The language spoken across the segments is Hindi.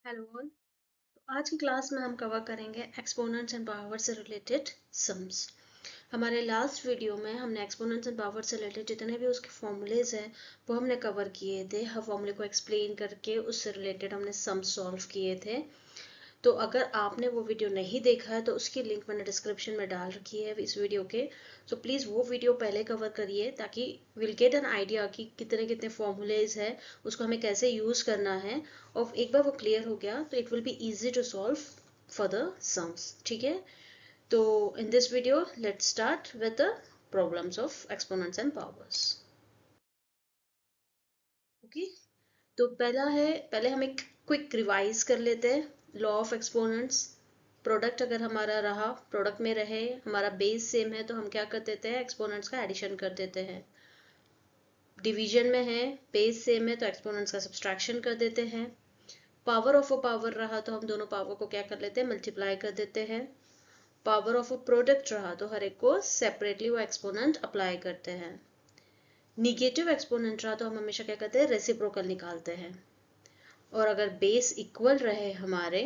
Hello all. तो आज की क्लास में हम कवर करेंगे एक्सपोनेंट्स एंड पावर से रिलेटेड सम्स। हमारे लास्ट वीडियो में हमने एक्सपोनेंट्स एंड पावर से रिलेटेड जितने भी उसके फॉर्मूलेज हैं वो हमने कवर किए थे। हर फॉर्मूले को एक्सप्लेन करके उससे रिलेटेड हमने सम्स सॉल्व किए थे। तो अगर आपने वो वीडियो नहीं देखा है तो उसकी लिंक मैंने डिस्क्रिप्शन में डाल रखी है इस वीडियो के। सो प्लीज़ वो वीडियो पहले कवर करिए ताकि विल गेट एन आइडिया कि कितने कितने फॉर्मूलेज है, उसको हमें कैसे यूज़ करना है। और एक बार वो क्लियर हो गया तो it will be easy to solve for the sums. ठीक है, तो in this video let's start with the problems of exponents and powers. Okay, तो पहले हम एक क्विक रिवाइज कर लेते हैं लॉ ऑफ एक्सपोनेंट्स। प्रोडक्ट अगर हमारा रहा, प्रोडक्ट में रहे, हमारा बेस सेम है तो हम क्या कर देते हैं, एक्सपोनेंट्स का एडिशन कर देते हैं। डिवीजन में है, बेस सेम है तो एक्सपोनेंट्स का सब्सट्रैक्शन कर देते हैं। पावर ऑफ अ पावर रहा तो हम दोनों पावर को क्या कर लेते हैं, मल्टीप्लाई कर देते हैं। पावर ऑफ अ प्रोडक्ट रहा तो हर एक को सेपरेटली वो एक्सपोनेंट अप्लाई करते हैं। निगेटिव एक्सपोनेंट रहा तो हम हमेशा क्या करते हैं, रेसिप्रोकल निकालते हैं। और अगर बेस इक्वल रहे हमारे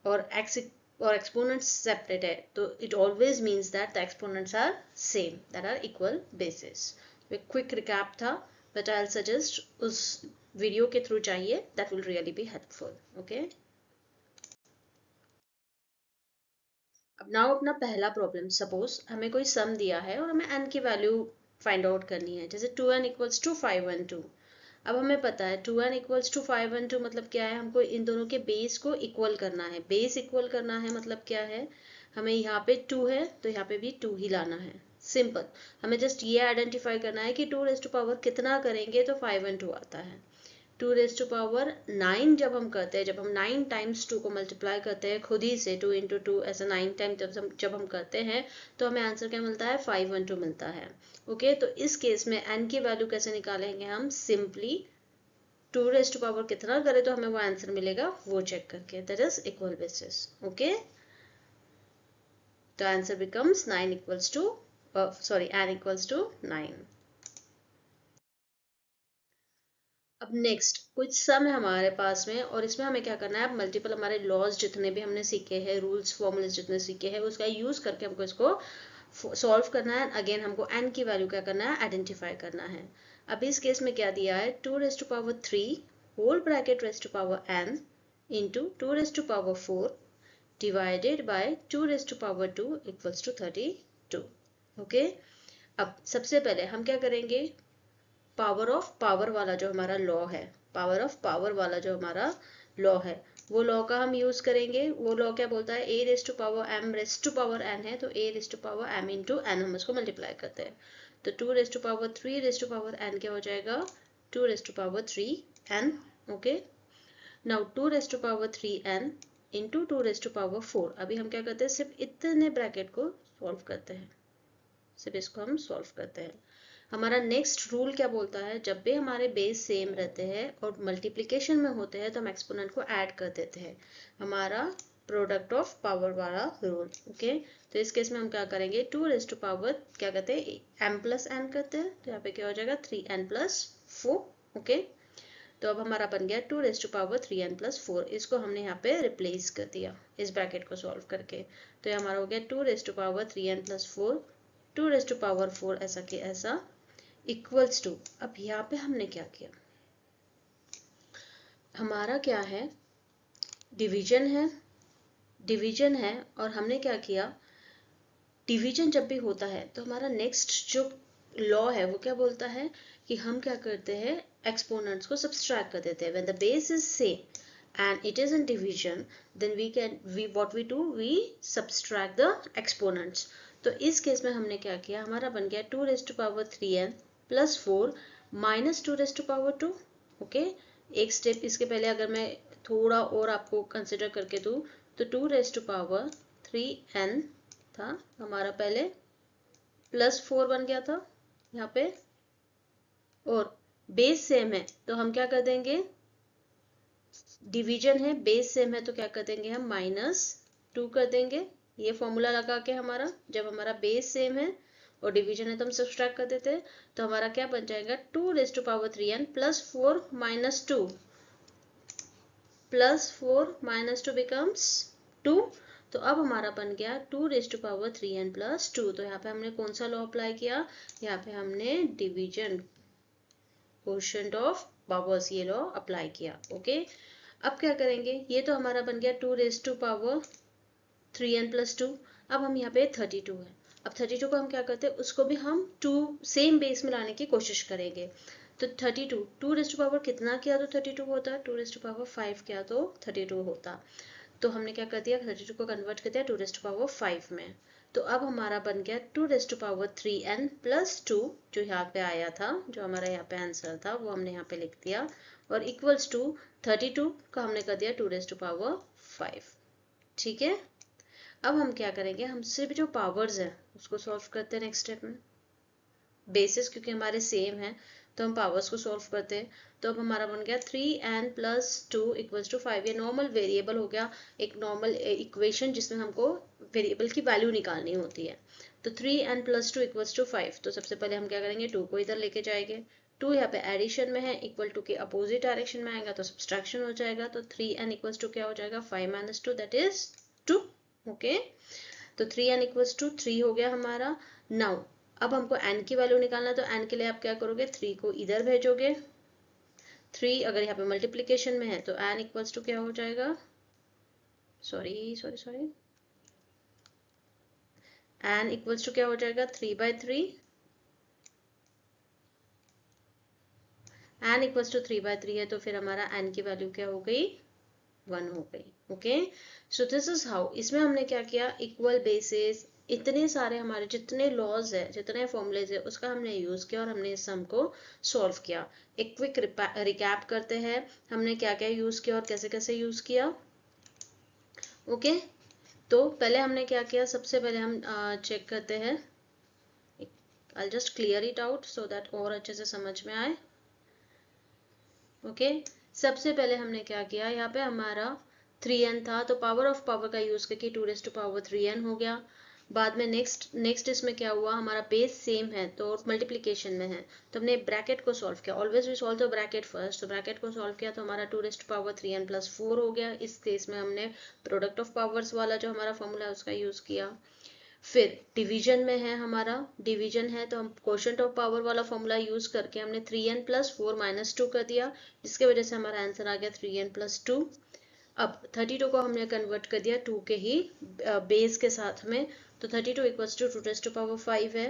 और एक्सपोनेंट्स सेपरेट है तो it always means that the exponents are same, that are equal basis. एक क्विक रिकैप था बट आई विल सजेस्ट उस वीडियो के थ्रू जाइए, that will really be helpful. Okay, अब नाउ अपना पहला प्रॉब्लम। सपोज हमें कोई सम दिया है और हमें n की वैल्यू फाइंड आउट करनी है, जैसे 2n इक्वल्स टू 512। अब हमें पता है 2n इक्वल्स टू 512 मतलब क्या है, हमको इन दोनों के बेस को इक्वल करना है। बेस इक्वल करना है मतलब क्या है, हमें यहाँ पे 2 है तो यहाँ पे भी 2 ही लाना है। सिंपल, हमें जस्ट ये आइडेंटिफाई करना है कि 2 रेज़ टू पावर कितना करेंगे तो 512 आता है। 2 रेज़ टू पावर 9 जब हम करते हैं, जब हम 9 टाइम्स 2 को मल्टीप्लाई करते हैं खुद ही से, 2 इंटू 2 ऐसा 9 टाइम जब हम करते हैं तो हमें आंसर क्या मिलता है, 512 मिलता है। ओके, तो इस केस में n की वैल्यू कैसे निकालेंगे हम, सिंपली 2 रेज़ टू पावर कितना करे तो हमें वो आंसर मिलेगा वो चेक करके, that is equal basis. Okay, तो answer becomes 9 equals to n equals to 9। अब नेक्स्ट कुछ सम है हमारे पास में और इसमें हमें क्या करना है, अब मल्टीपल हमारे लॉज जितने भी हमने सीखे हैं, रूल्स फॉर्मूलेस जितने सीखे हैं उसका यूज करके हमको इसको सॉल्व करना है। अगेन हमको n की वैल्यू क्या करना है, आइडेंटिफाई करना है। अब इस केस में क्या दिया है, 2 raise to power 3 whole bracket raise to power n into 2 raise to power 4 divided by 2 raise to power 2 equals to 32। Okay, अब सबसे पहले हम क्या करेंगे, पावर ऑफ पावर वाला जो हमारा लॉ है, पावर ऑफ पावर वाला जो हमारा लॉ है वो लॉ का हम यूज करेंगे। वो लॉ क्या बोलता है, a raise to power m raise to power n है तो a raise to power m into n हम उसको मल्टीप्लाई करते हैं। तो 2 raise to power 3 raise to power n क्या हो जाएगा, 2 raise to power 3n। Okay, now 2 raise to power 3n into 2 raise to power 4। अभी हम क्या करते हैं, सिर्फ इतने ब्रैकेट को सॉल्व करते हैं, सिर्फ इसको हम सॉल्व करते हैं। हमारा नेक्स्ट रूल क्या बोलता है, जब भी हमारे बेस सेम रहते हैं और मल्टीप्लिकेशन में होते हैं तो हम एक्सपोनेंट को ऐड कर देते हैं, हमारा प्रोडक्ट ऑफ पावर वाला रूल। ओके, तो इस केस में हम क्या करेंगे, 2 रेज़ टू पावर क्या करते हैं, m प्लस n करते हैं तो यहाँ पे क्या हो जाएगा 3n प्लस 4। ओके, तो अब हमारा बन गया 2 raise to power 3n plus 4। इसको हमने यहाँ पे रिप्लेस कर दिया इस ब्रैकेट को सॉल्व करके, तो ये हमारा हो गया 2 raise to power 3n plus 4, 2 raise to power 4 ऐसा कि ऐसा इक्वल्स टू। अब यहाँ पे हमने क्या किया, हमारा क्या है, डिवीजन है, डिवीजन है और हमने क्या किया, डिवीजन जब भी होता है तो हमारा नेक्स्ट जो लॉ है वो क्या बोलता है कि हम क्या करते हैं, एक्सपोनेंट्स को सब्सट्रैक्ट कर देते हैं। When the base is same and it is in division then what we do, we subtract the exponents। तो इस केस में हमने क्या किया, हमारा बन गया 2 raise to power 3n plus 4 minus 2 raise to power 2। Okay, एक स्टेप इसके पहले अगर मैं थोड़ा और आपको कंसिडर करके दूँ तो 2 रेज़ टू पावर 3n था हमारा पहले, प्लस 4 बन गया था यहाँ पे, और बेस सेम है तो हम क्या कर देंगे, डिवीजन है बेस सेम है तो क्या कर देंगे हम, -2 कर देंगे। ये फॉर्मूला लगा के हमारा जब हमारा बेस सेम है और डिवीजन है तो हम सब्सट्रैक्ट कर देते हैं, तो हमारा क्या बन जाएगा 2 raise to power 3n plus 4 minus 2 plus 4 minus 2 becomes 2। तो अब हमारा बन गया 2 raise to power 3n plus 2। तो यहाँ पे हमने कौन सा लॉ अप्लाई किया, यहाँ पे हमने डिवीजन कोशेंट ऑफ पावर्स ये लॉ अप्लाई किया। ओके, अब क्या करेंगे, ये तो हमारा बन गया 2 raise to power 3n plus 2। अब हम यहाँ पे 32 है, अब 32 को हम क्या करते हैं, उसको भी हम 2 सेम बेस में लाने की कोशिश करेंगे। तो 32 2 रेज टू पावर कितना किया तो 32 होता, 2 रेज टू पावर 5 किया तो 32 होता। तो हमने क्या कर दिया, 32 को कन्वर्ट कर दिया 2 रेज टू पावर 5 में। तो अब हमारा बन गया 2 raise to power 3n plus 2, जो यहाँ पे आया था, जो हमारा यहाँ पे आंसर था वो हमने यहाँ पे लिख दिया, और इक्वल्स टू 32 का हमने कर दिया 2 रेज टू पावर 5। ठीक है, अब हम क्या करेंगे, हम सिर्फ जो पावर्स है उसको सॉल्व करते हैं नेक्स्ट स्टेप में। बेसिस क्योंकि हमारे सेम है तो हम पावर्स को सॉल्व करते हैं। तो अब हमारा बन गया 3n प्लस 2 इक्वल्स टू 5। ये नॉर्मल वेरिएबल हो गया, एक नॉर्मल इक्वेशन जिसमें हमको वेरिएबल की वैल्यू निकालनी होती है। तो 3n प्लस 2 इक्वल्स टू 5। तो सबसे पहले हम क्या करेंगे, 2 को इधर लेके जाएंगे। 2 यहाँ पे एडिशन में है, इक्वल टू के अपोजिट डायरेक्शन में आएगा तो सब्सट्रैक्शन हो जाएगा। तो 3n इक्वल्स टू क्या हो जाएगा, 5 माइनस 2 दैट इज 2। ओके, तो 3n इक्वल्स टू 3 हो गया हमारा। नाउ अब हमको n की वैल्यू निकालना है, तो n के लिए आप क्या करोगे, 3 को इधर भेजोगे। 3 अगर यहाँ पे मल्टीप्लीकेशन में है तो n इक्वल्स टू क्या हो जाएगा, सॉरी n इक्वल्स टू क्या हो जाएगा 3/3। n इक्वल्स टू 3/3 है तो फिर हमारा n की वैल्यू क्या हो गई, 1 हो गई। Okay, so this is how, इसमें हमने क्या किया, इक्वल बेसिस, इतने सारे हमारे जितने लॉज है, जितने फॉर्मूलेज है, उसका हमने यूज किया और हमने इस सम को सॉल्व किया। एक क्विक रिकैप करते हैं हमने क्या क्या यूज किया और कैसे कैसे यूज किया। ओके, तो पहले हमने क्या किया, सबसे पहले हम चेक करते हैं, I just clear it out so that और अच्छे से समझ में आए। ओके, सबसे पहले हमने क्या किया, यहाँ पे हमारा 3n था तो पावर ऑफ पावर का यूज करके 2 रेज टू पावर 3n हो गया। बाद में नेक्स्ट इसमें क्या हुआ, हमारा बेस सेम है तो मल्टीप्लीकेशन में है तो हमने ब्रैकेट को सॉल्व किया। Always we solve the bracket first, तो ब्रैकेट को सॉल्व किया तो हमारा 2 raise to power 3n plus 4 हो गया। इस केस में हमने प्रोडक्ट ऑफ पावर्स वाला जो हमारा फॉर्मूला है उसका यूज किया। फिर डिवीजन में है, हमारा डिवीजन है तो हम क्वोशंट ऑफ पावर वाला फॉर्मूला यूज करके हमने 3n प्लस 4 माइनस 2 कर दिया, जिसके वजह से हमारा आंसर आ गया 3n प्लस 2। अब 32 को हमने कन्वर्ट कर दिया 2 के ही बेस के साथ में, तो 32 equals to 2 raise to power 5 है।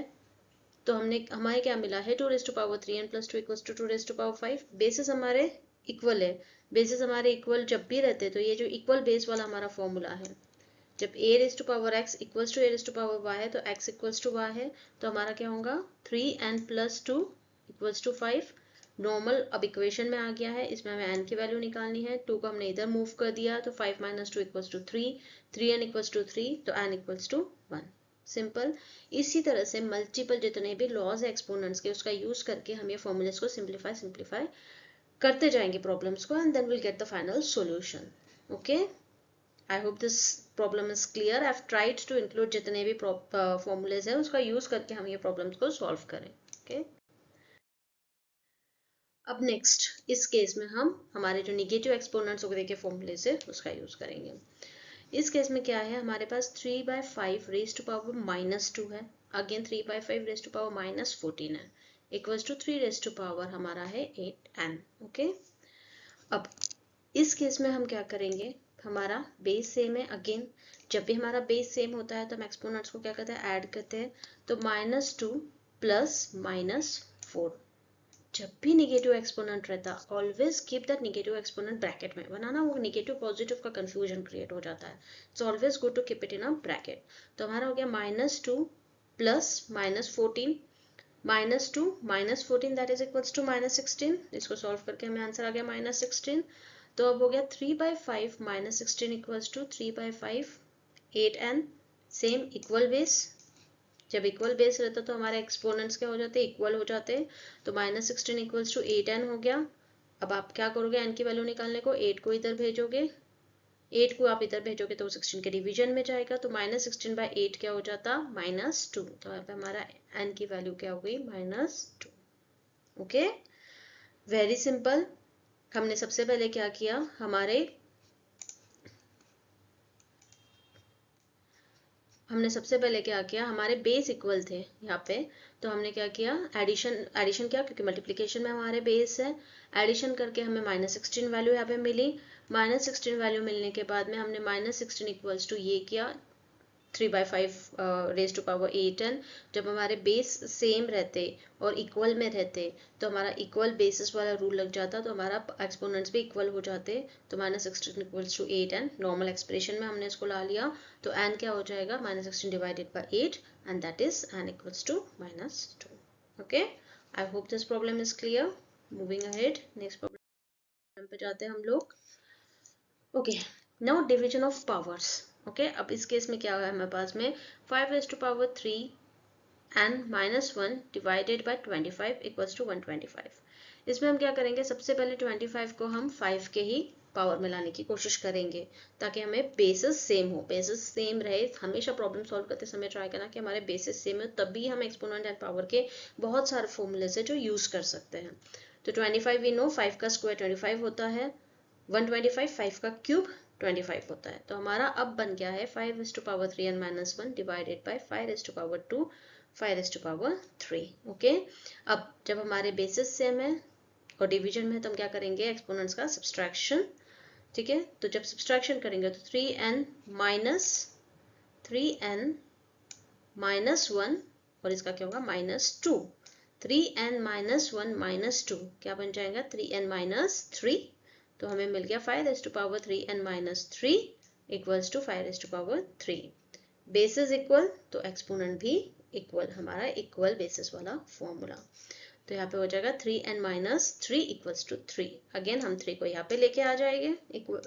तो हमारे क्या मिला है, 2 raise to power 3n plus 2 equals to 2 raise to power 5। Basis हमारे इक्वल है, बेसिस हमारे इक्वल जब भी रहते हैं तो ये जो इक्वल बेस वाला हमारा फॉर्मूला है, जब a raise to power x equals to a raise to power y है तो x इक्वल्स टू y है, तो हमारा क्या होगा 3n plus 2 equals to 5। Normal अब इक्वेशन में आ गया है, इसमें हमें n की वैल्यू निकालनी है। 2 को हमने इधर मूव कर दिया तो 5 minus 2 equals to 3, 3n equals to 3 तो n इक्वल्स टू 1। सिंपल। इसी तरह से मल्टीपल जितने भी लॉज है एक्सपोनेंट्स के उसका यूज करके हम ये फॉर्मूलेस को सिंप्लीफाई करते जाएंगे प्रॉब्लम्स को, and then will get the final solution. Okay, I hope this problem is clear. I've tried to include जितने भी formulas हैं उसका use करके हम ये problems को solve करें। Okay? अब next इस केस में हम हमारे जो negative exponents वगैरह के formulas है उसका use करेंगे। इस केस में क्या है, हमारे पास 3/5 raised to power minus 2 है, again 3/5 raised to power minus 14 है, equals to 3 raised to power हमारा है 8n। ओके, अब इस केस में हम क्या करेंगे, हमारा बेस सेम है। अगेन जब भी हमारा बेस सेम होता है तो हम एक्सपोनेंट्स को क्या करते हैं, ऐड करते हैं। तो -2 प्लस -4, जब भी निगेटिव एक्सपोनेंट रहता always keep that negative exponent bracket में, वरना ना वो निगेटिव पॉजिटिव का कंफ्यूजन क्रिएट हो जाता है। It's always good to keep it in a bracket. तो हमारा हो गया -2 plus -14, -2 -14 that is equals to -16। इसको सॉल्व करके हमें आंसर आ गया -16। तो अब हो गया 3/5 minus 16 equals to 3/5 8n। Same equal base, जब इक्वल बेस रहता तो हमारे एक्सपोनेंट्स क्या हो जाते, इक्वल हो जाते। तो -16 इक्वल्स टू 8n हो गया। अब आप क्या करोगे, n की वैल्यू निकालने को 8 को इधर भेजोगे, 8 को आप इधर भेजोगे तो 16 के डिवीजन में जाएगा, तो -16/8 क्या हो जाता, -2। तो यहाँ पे हमारा n की वैल्यू क्या हो गई, -2। Okay, very simple. हमने सबसे पहले क्या किया, हमारे हमने सबसे पहले क्या किया, हमारे बेस इक्वल थे यहाँ पे, तो हमने क्या किया, एडिशन किया, क्योंकि मल्टीप्लिकेशन में हमारे बेस है। एडिशन करके हमें -16 वैल्यू यहाँ पे मिली। -16 वैल्यू मिलने के बाद में हमने -16 इक्वल्स टू ये किया 3/5 रेज टू पावर 8n। जब हमारे बेस सेम रहते और इक्वल में रहते तो हमारा इक्वल बेसिस वाला रूल लग जाता, तो हमारा एक्सपोनेंट्स भी इक्वल हो जाते। तो -16 equals to 8n normal expression में हमने इसको ला लिया, तो n क्या हो जाएगा, -16 divided by 8 and that is n equals to -2। Okay, I hope this problem is clear. Moving ahead, next problem पे जाते हैं हम लोग। Okay, now division of powers. Okay, अब इस केस में क्या है हमारे पास में 5⁻³ and -1 divided by 25 equals to 125। इसमें हम क्या करेंगे, सबसे पहले 25 को हम 5 के ही पावर में लाने की कोशिश करेंगे, ताकि हमें बेसिस सेम हो। बेसिस सेम रहे, हमेशा प्रॉब्लम सॉल्व करते समय ट्राई करना कि हमारे बेसिस सेम हो, तभी हम एक्सपोनेंट एंड पावर के बहुत सारे फॉर्मूले है जो यूज कर सकते हैं। तो 25 वी नो, 5 का स्क्वायर 25 होता है, 125 5 का क्यूब 25 होता है। तो हमारा अब बन गया है 5⁻³ and -1 डिवाइडेड बाय 5⁻², 5⁻3। ओके, अब जब हमारे बेसिस सेम है और डिवीजन में, तो हम क्या करेंगे, एक्सपोनेंट्स का सब्सट्रैक्शन। ठीक है, तो जब सब्सट्रैक्शन करेंगे तो 3n -1 और इसका क्या होगा, -2। 3n -1 -2 क्या बन जाएगा, 3n -3। तो हमें मिल गया 5⁻³ and -3 equals to 5⁻3। Basis equal तो एक्सपोनेंट भी इक्वल, हमारा इक्वल बेसिस वाला फॉर्मूला। तो यहाँ पे हो जाएगा 3n -3 इक्वल्स टू 3। अगेन हम 3 को यहाँ पे लेके आ जाएंगे, इक्वल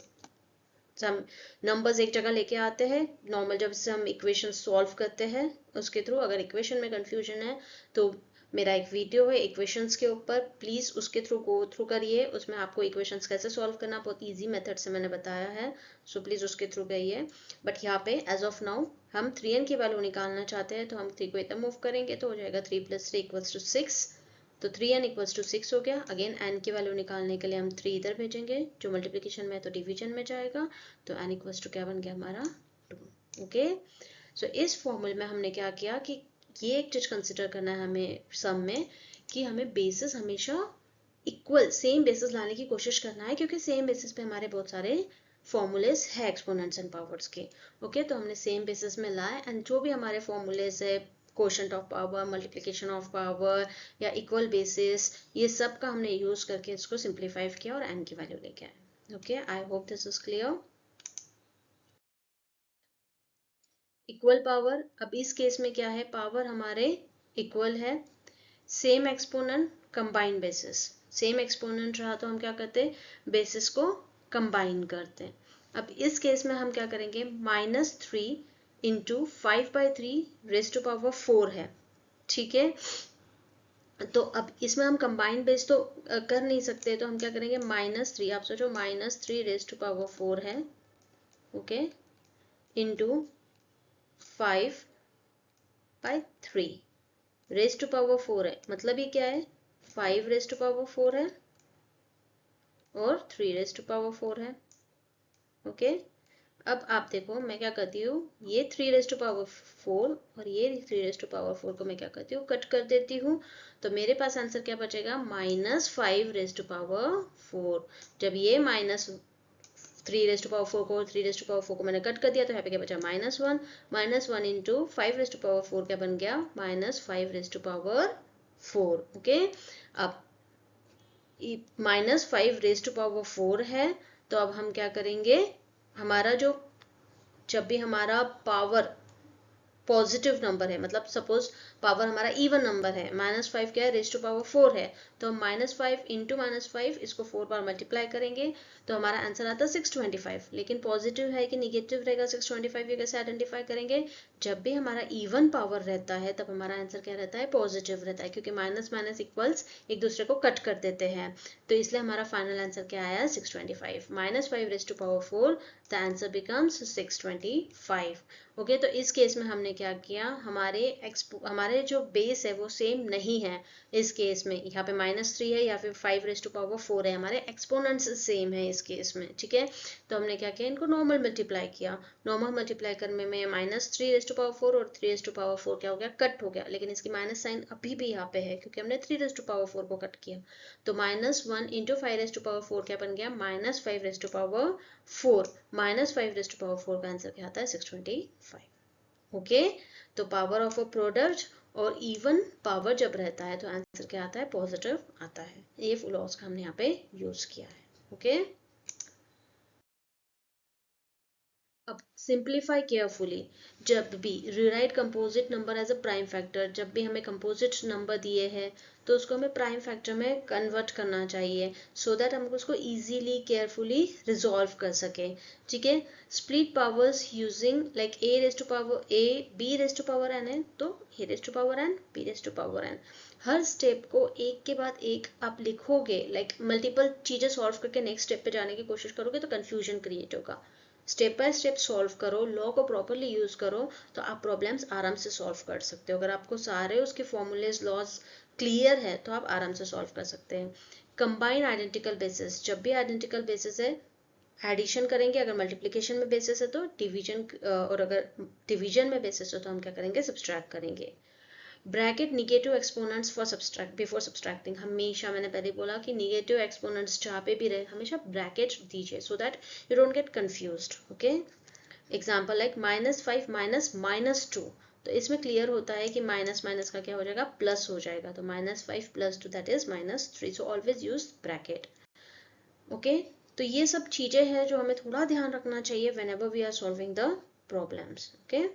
हम नंबर्स एक जगह लेके आते हैं नॉर्मल, जब से हम इक्वेशन सॉल्व करते हैं उसके थ्रू। अगर इक्वेशन में कंफ्यूजन है तो मेरा एक वीडियो है इक्वेशंस के ऊपर, प्लीज उसके थ्रू गो थ्रू करिए, उसमें आपको इक्वेशंस कैसे सॉल्व करना बहुत इजी मेथड से मैंने बताया है, सो प्लीज उसके थ्रू गइए। बट यहाँ पे एज ऑफ नाउ हम 3n की वैल्यू निकालना चाहते हैं, तो हम 3 को इधर मूव करेंगे तो हो जाएगा 3 + 3 इक्वल्स टू 6। तो 3n इक्वल्स टू 6 हो गया। अगेन n की वैल्यू निकालने के लिए हम 3 इधर भेजेंगे, जो मल्टीप्लिकेशन में है तो डिवीजन में जाएगा, तो n इक्वल्स टू क्या बन गया हमारा 2। ओके, सो इस फॉर्मूले में हमने क्या किया कि ये एक चीज कंसिडर करना है हमें सम में, कि हमें बेसिस हमेशा इक्वल सेम बेसिस लाने की कोशिश करना है, क्योंकि सेम बेसिस पे हमारे बहुत सारे फॉर्मूलेस है एक्सपोनेंट्स एंड पावर्स के। ओके, तो हमने सेम बेसिस में लाए एंड जो भी हमारे फॉर्मूलेस है, quotient of power, multiplication of power या इक्वल बेसिस, ये सब का हमने यूज करके इसको सिंप्लीफाई किया और n की वैल्यू लेके आए। Okay, I hope this is clear. Equal power, अब इस केस में क्या है, पावर हमारे इक्वल है, same exponent combine basis. Same exponent रहा तो हम क्या करते हैं, बेसिस को कंबाइन करते हैं। अब इस केस में हम क्या करेंगे, -3 इंटू 5/3 रेज टू पावर 4 है। ठीक है, तो अब इसमें हम कंबाइन बेस तो कर नहीं सकते, तो हम क्या करेंगे, -3, आप सोचो -3 रेज टू पावर 4 है, okay, into 5/3 raise to power 4 है, मतलब ये क्या है, 5 रेज टू पावर 4 है और 3 रेज टू पावर 4 है। ओके, अब आप देखो मैं क्या करती हूँ, ये 3 रेज टू पावर 4 और ये 3 रेज टू पावर 4 को मैं क्या करती हूँ, कट कर देती हूँ। तो मेरे पास आंसर क्या बचेगा, -5 रेज टू पावर 4। जब ये -3 रेज टू पावर 4 को 3 रेज टू पावर 4 को मैंने कट कर दिया, तो यहाँ पे क्या बचा, -1। -1 इंटू 5 रेज टू पावर 4 क्या बन गया, -5 रेज टू पावर 4। ओके, अब -5 रेज टू पावर 4 है, तो अब हम क्या करेंगे, हमारा जो जब भी हमारा पावर पॉजिटिव नंबर है, मतलब सपोज पावर हमारा इवन नंबर है, -5 क्या है, रेज टू पावर 4 है, तो हम -5 इंटू -5 इसको 4 बार मल्टीप्लाई करेंगे, तो हमारा आंसर आता है 625। लेकिन पॉजिटिव है कि निगेटिव रहेगा 625, ये कैसे आइडेंटिफाई करेंगे, जब भी हमारा इवन पावर रहता है तब हमारा आंसर क्या रहता है, पॉजिटिव रहता है, क्योंकि माइनस माइनस इक्वल्स एक दूसरे को कट कर देते हैं। तो इसलिए हमारा फाइनल आंसर क्या आया, 625। -5 raise to power 4, the answer becomes 625। Okay, तो इस केस में हमने क्या किया, हमारे जो बेस है वो सेम नहीं है। इस केस में यहाँ पे -3 है या फिर 5 रेज टू पावर 4 है, हमारे एक्सपोनेंट्स सेम है इस केस में। ठीक है, तो हमने क्या किया, इनको नॉर्मल मल्टीप्लाई किया। नॉर्मल मल्टीप्लाई करने में -3 रेज 3^4 और 3^4 क्या हो गया, कट हो गया, लेकिन इसकी माइनस साइन अभी भी यहाँ पे है क्योंकि हमने 3^4 को कट किया। तो -1 × 5^4 क्या बन गया, -5^4। -5^4 का आंसर क्या आता है, 625। ओके, तो पावर ऑफ अ प्रोडक्ट और इवन पावर जब रहता है तो आंसर क्या आता है, पॉजिटिव आता है। ये लॉज का हमने यहाँ पे यूज किया है। ओके, अब सिंप्लीफाई केयरफुली। जब भी rewrite composite number as a prime factor, जब भी हमें कंपोजिट नंबर दिए हैं तो उसको हमें प्राइम फैक्टर में कन्वर्ट करना चाहिए सो दैट हम उसको इजीली केयरफुली रिजॉल्व कर सकें। ठीक है, split powers using like a raise to power a, b raise to power n है तो a raise to power n, b raise to power n। हर स्टेप को एक के बाद एक आप लिखोगे, लाइक मल्टीपल चीजें सॉल्व करके नेक्स्ट स्टेप पे जाने की कोशिश करोगे तो कंफ्यूजन क्रिएट होगा। स्टेप बाय स्टेप सॉल्व करो, लॉ को प्रॉपरली यूज करो तो आप प्रॉब्लम्स आराम से सॉल्व कर सकते हो। अगर आपको सारे उसके फॉर्मूलेज लॉज क्लियर है तो आप आराम से सॉल्व कर सकते हैं। कंबाइन आइडेंटिकल बेसिस, जब भी आइडेंटिकल बेसिस है एडिशन करेंगे, अगर मल्टीप्लिकेशन में बेसिस है तो डिवीजन, और अगर डिवीजन में बेसिस है तो हम क्या करेंगे, सब्सट्रैक्ट करेंगे। Bracket negative exponents for subtract before subtracting, हमेशा मैंने पहले बोला कि निगेटिव एक्सपोनेंट्स जहाँ पे भी रहे हमेशा ब्रैकेट दीजिए so that you don't get confused. Okay, example like -5 -2, तो इसमें क्लियर होता है कि माइनस माइनस का क्या हो जाएगा, प्लस हो जाएगा, तो -5 + 2 that is -3, so always use bracket. Okay, तो ये सब चीजें हैं जो हमें थोड़ा ध्यान रखना चाहिए whenever we are solving the problems. Okay,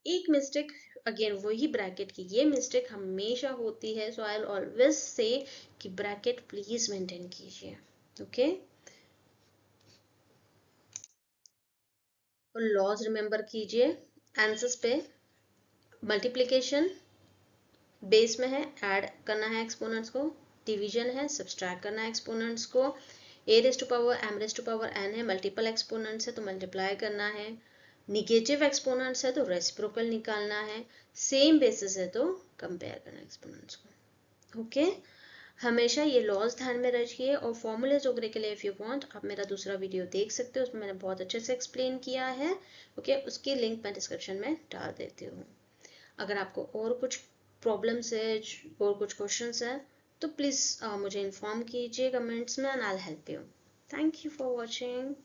एक मिस्टेक अगेन वही ब्रैकेट की, ये मिस्टेक हमेशा होती है, सो आई विल ऑलवेज से कि ब्रैकेट प्लीज मेंटेन कीजिए। ओके, और लॉज रिमेंबर कीजिए। आंसर्स पे मल्टीप्लिकेशन बेस में है, ऐड करना है एक्सपोनेंट्स को, डिवीजन है, सब्सट्रैक्ट करना है एक्सपोनेंट्स को, a raise to power m raise to power n है, मल्टीपल एक्सपोनेंट्स है तो मल्टीप्लाई करना है, निगेटिव एक्सपोनेंट्स है तो रेसिप्रोकल निकालना है, सेम बेसिस है तो कंपेयर करना है एक्सपोनेंट्स को। ओके, हमेशा ये लॉज ध्यान में रखिए, और फॉर्मूलेज वगैरह के लिए इफ यू वांट आप मेरा दूसरा वीडियो देख सकते हो, उसमें मैंने बहुत अच्छे से एक्सप्लेन किया है। ओके, उसकी लिंक मैं डिस्क्रिप्शन में डाल देती हूँ। अगर आपको और कुछ प्रॉब्लम्स है और कुछ क्वेश्चंस है तो प्लीज़ मुझे इन्फॉर्म कीजिए कमेंट्स में and I will help you. Thank you for watching.